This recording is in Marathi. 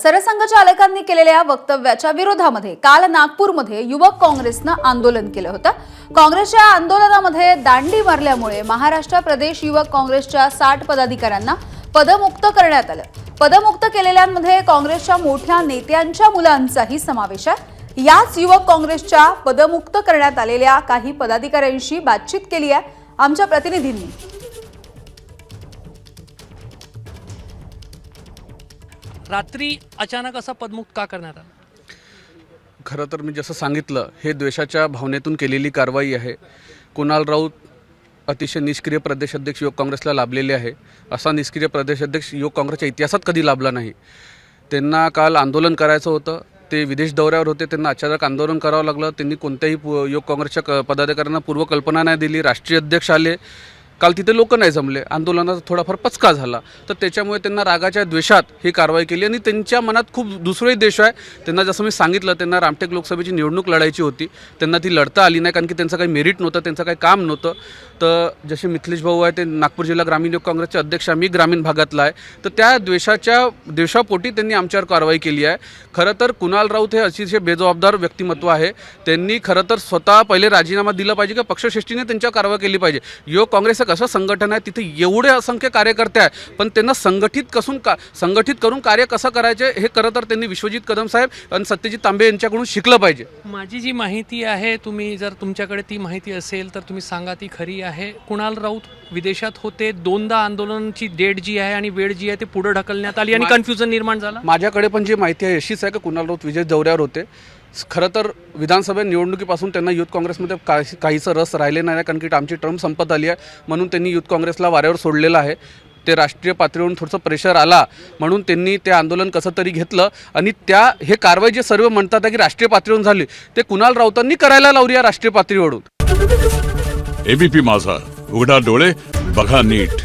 सरसंघचालकांनी केलेल्या वक्तव्याच्या विरोधामध्ये काल नागपूरमध्ये युवक काँग्रेसनं आंदोलन केलं होतं। काँग्रेसच्या आंदोलनामध्ये दांडी मारल्यामुळे महाराष्ट्र प्रदेश युवक काँग्रेसच्या 60 पदाधिकाऱ्यांना पदमुक्त करण्यात आलं। पदमुक्त केलेल्यांमध्ये काँग्रेसच्या मोठ्या नेत्यांच्या मुलांचाही समावेश आहे। याच युवक काँग्रेसच्या पदमुक्त करण्यात आलेल्या काही पदाधिकाऱ्यांशी बातचीत केली आहे आमच्या प्रतिनिधींनी। रात्री अचानक असा पदमुक्त का करण्यात आला? खरं तर मी जसं सांगितलं, हे द्वेषाच्या भावनेतून केलेली कारवाई आहे। कुणाल राऊत अतिशय निष्क्रिय प्रदेशाध्यक्ष युवक काँग्रेसला लाभलेले आहे। असा निष्क्रिय प्रदेशाध्यक्ष युवक काँग्रेसच्या इतिहासात कधी लाभला नाही। त्यांना काल आंदोलन करायचं होतं, ते विदेश दौऱ्यावर होते, त्यांना अचानक आंदोलन करावं लागलं। त्यांनी कोणत्याही युवक काँग्रेसच्या पदाधिकाऱ्यांना पूर्वकल्पना नाही दिली। राष्ट्रीय अध्यक्ष आले, काल तिथे लोक नाही जमले, आंदोलनाचा थोडाफार पचका झाला, तर त्याच्यामुळे त्यांना रागाच्या द्वेषात ही कारवाई केली। आणि त्यांच्या मनात खूप दुसराही देश आहे। त्यांना जसं मी सांगितलं, त्यांना रामटेक लोकसभेची निवडणूक लढायची होती, त्यांना ती लढता आली नाही, कारण की त्यांचं काही मेरिट नव्हतं, त्यांचं काही काम नव्हतं। तर जसे मिथिलेश भाऊ आहे, ते नागपूर जिल्हा ग्रामीण युवक काँग्रेसचे अध्यक्ष, मी ग्रामीण भागातला आहे, तर त्या द्वेषापोटी त्यांनी आमच्यावर कारवाई केली आहे। खरं तर कुणाल राऊत हे अतिशय बेजबाबदार व्यक्तिमत्व आहे। त्यांनी खरं तर स्वतः पहिले राजीनामा दिला पाहिजे की पक्षश्रेष्ठीने त्यांच्यावर कारवाई केली पाहिजे। युवक काँग्रेस एक असं संघटन आहे, तिथे एवढे असंख्य कार्यकर्ते आहेत, पण त्यांना संघटित करून कार्य कसं करायचे हे खरं तर त्यांनी विश्वजित कदम साहेब आणि सत्यजित तांबे यांच्याकडून शिकलं पाहिजे। माझी जी माहिती आहे, तुम्ही जर तुमच्याकडे ती माहिती असेल तर तुम्ही सांगा ती खरी आहे। कुणाल राऊत विदेशात होते, दोनदा आंदोलनाची डेट जी आहे आणि वेळ जी आहे ते पुढे ढकलण्यात आली आणि कन्फ्युजन निर्माण झालं। माझ्याकडे पण जी माहिती आहे अशीच आहे की कुणाल राऊत विदेश दौऱ्यावर होते। खरं तर विधानसभा निवडणुकीपासून त्यांना युथ काँग्रेसमध्ये काहीसा रस राहिले नाही, कारण की आमची टर्म संपत आली आहे, म्हणून त्यांनी युथ काँग्रेसला वाऱ्यावर सोडलेलं आहे। ते राष्ट्रीय पातळीवरून थोडंसं प्रेशर आला म्हणून त्यांनी ते आंदोलन कसं तरी घेतलं आणि हे कारवाई जे सर्व म्हणतात की राष्ट्रीय पातळीवरून झाली, ते कुणाल राऊतांनी करायला लावली आहे राष्ट्रीय पातळीवरून। एबीपी माझा, उघडा डोळे बघा नीट।